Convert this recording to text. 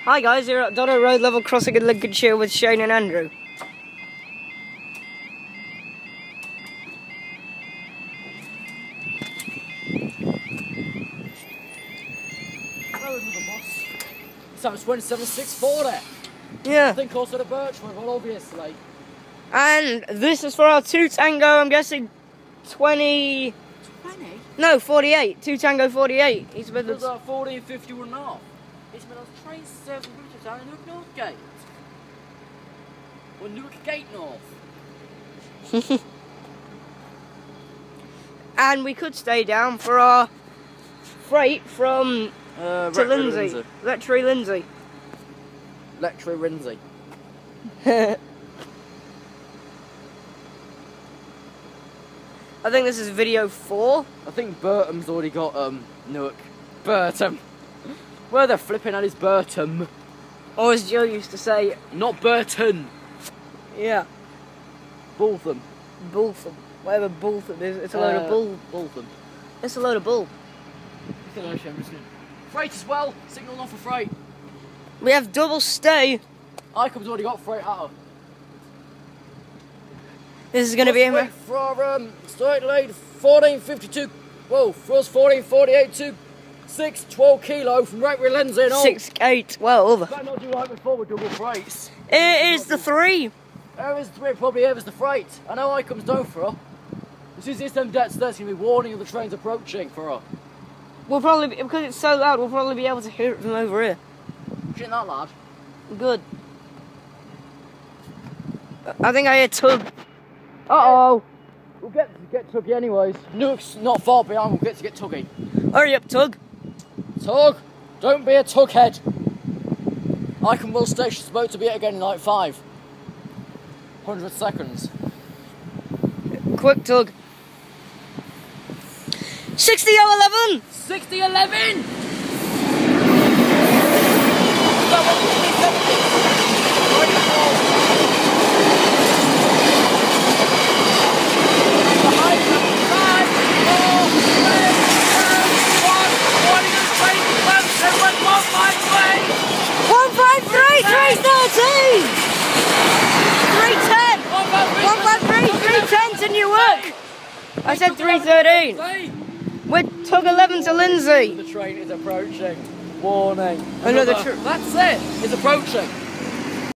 Hi guys, you're at Doddo Road level crossing in Lincolnshire with Shane and Andrew. So it's 27,640. Yeah. I think also the Birchwood, well obviously. And this is for our 2 Tango, I'm guessing 20... 20? No, 48. 2 Tango 48. He's with There's us. 40 and 51.5. It's been on train 7 routes down in Newark North Gate. Or Newark Gate North. And we could stay down for our freight from to Lindsay. Lectury Lindsay. Lectury Lindsay. I think this is video 4. I think Burton's already got Newark. Burton. Where the flipping hell is Burton? Or as Jill used to say, Not Burton. yeah, Bultham. Bultham. Whatever Bultham is, it's a load of bull. Bultham. It's a load of bull. Freight as well. Signal not for freight. We have double stay. Icom's already got freight out. This is going to be in for straight lane 1452. Whoa, for us 1448 to 612 kilo from Rectory Lindsay and all. 6-8, 12. Better not do like before with double freights. It is the 3. There is the 3, probably here is the freight. I know Icom's down for her. As soon as it's them debts, there's going to be warning of the trains approaching for her. We'll probably, because it's so loud, we'll probably be able to hear it from over here. She ain't that loud. Good. I think I hear tug. Uh-oh. We'll get Tuggy anyways. Newark's not far behind, we'll get Tuggy. Hurry up, tug. Tug, don't be a tughead. Icon Will Station's about to be it again in like 500 seconds. Quick, tug. 60-11! 60-11! I said 3:13. We're tug 11 to Lindsay. The train is approaching. Warning. Another That's it. It's approaching.